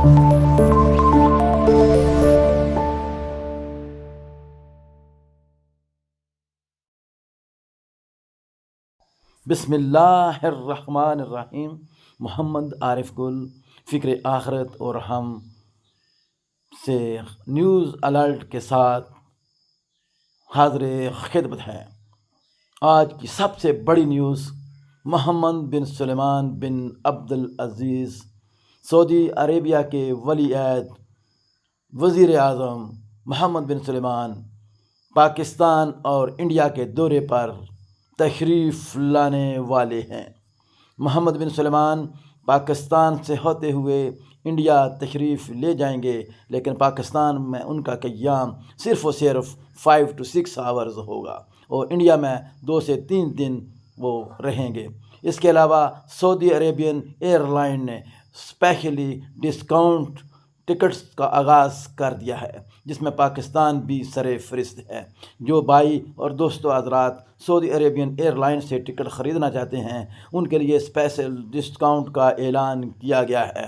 بسم اللہ الرحمن الرحیم۔ محمد عارف گل، فکر آخرت اور ہم سے نیوز الرٹ کے ساتھ حاضر خدمت ہے۔ آج کی سب سے بڑی نیوز، محمد بن سلمان بن عبد العزیز سعودی عربیہ کے ولی عہد وزیر اعظم محمد بن سلمان پاکستان اور انڈیا کے دورے پر تشریف لانے والے ہیں۔ محمد بن سلمان پاکستان سے ہوتے ہوئے انڈیا تشریف لے جائیں گے، لیکن پاکستان میں ان کا قیام صرف و صرف 5 to 6 hours ہوگا اور انڈیا میں 2 سے 3 دن وہ رہیں گے۔ اس کے علاوہ سعودی عربین ایئر لائن نے اسپیشلی ڈسکاؤنٹ ٹکٹس کا آغاز کر دیا ہے، جس میں پاکستان بھی سر فہرست ہے۔ جو بھائی اور دوستو حضرات سعودی عربین ایئر لائن سے ٹکٹ خریدنا چاہتے ہیں، ان کے لیے اسپیشل ڈسکاؤنٹ کا اعلان کیا گیا ہے۔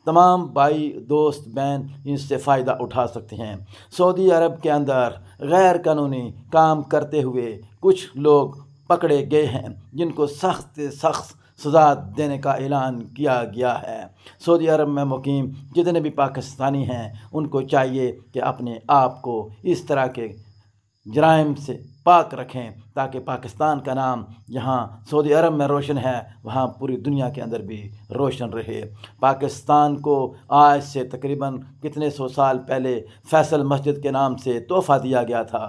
تمام بھائی دوست بہن اس سے فائدہ اٹھا سکتے ہیں۔ سعودی عرب کے اندر غیر قانونی کام کرتے ہوئے کچھ لوگ پکڑے گئے ہیں، جن کو سخت سخت سزا دینے کا اعلان کیا گیا ہے۔ سعودی عرب میں مقیم جتنے بھی پاکستانی ہیں، ان کو چاہیے کہ اپنے آپ کو اس طرح کے جرائم سے پاک رکھیں، تاکہ پاکستان کا نام جہاں سعودی عرب میں روشن ہے، وہاں پوری دنیا کے اندر بھی روشن رہے۔ پاکستان کو آج سے تقریباً کتنے سو سال پہلے فیصل مسجد کے نام سے تحفہ دیا گیا تھا۔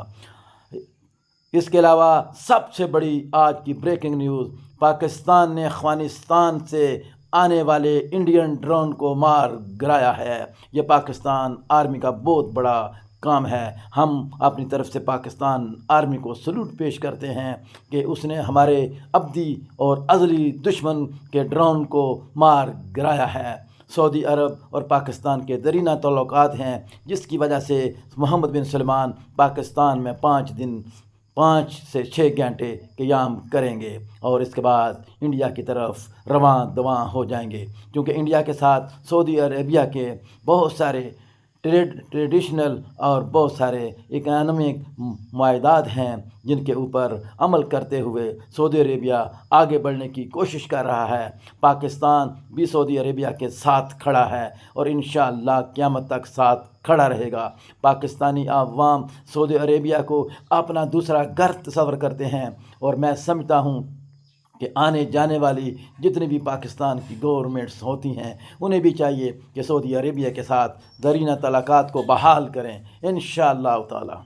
اس کے علاوہ سب سے بڑی آج کی بریکنگ نیوز، پاکستان نے افغانستان سے آنے والے انڈین ڈرون کو مار گرایا ہے۔ یہ پاکستان آرمی کا بہت بڑا کام ہے۔ ہم اپنی طرف سے پاکستان آرمی کو سلوٹ پیش کرتے ہیں کہ اس نے ہمارے ابدی اور ازلی دشمن کے ڈرون کو مار گرایا ہے۔ سعودی عرب اور پاکستان کے دیرینہ تعلقات ہیں، جس کی وجہ سے محمد بن سلمان پاکستان میں 5 سے 6 گھنٹے قیام کریں گے اور اس کے بعد انڈیا کی طرف رواں دواں ہو جائیں گے، کیونکہ انڈیا کے ساتھ سعودی عربیہ کے بہت سارے ٹریڈیشنل اور بہت سارے اکنامک معاہدات ہیں، جن کے اوپر عمل کرتے ہوئے سعودی عربیہ آگے بڑھنے کی کوشش کر رہا ہے۔ پاکستان بھی سعودی عربیہ کے ساتھ کھڑا ہے اور انشاءاللہ قیامت تک ساتھ کھڑا رہے گا۔ پاکستانی عوام سعودی عربیہ کو اپنا دوسرا گھر تصور کرتے ہیں، اور میں سمجھتا ہوں کہ آنے جانے والی جتنی بھی پاکستان کی گورنمنٹس ہوتی ہیں، انہیں بھی چاہیے کہ سعودی عربیہ کے ساتھ دیرینہ تعلقات کو بحال کریں انشاءاللہ تعالی۔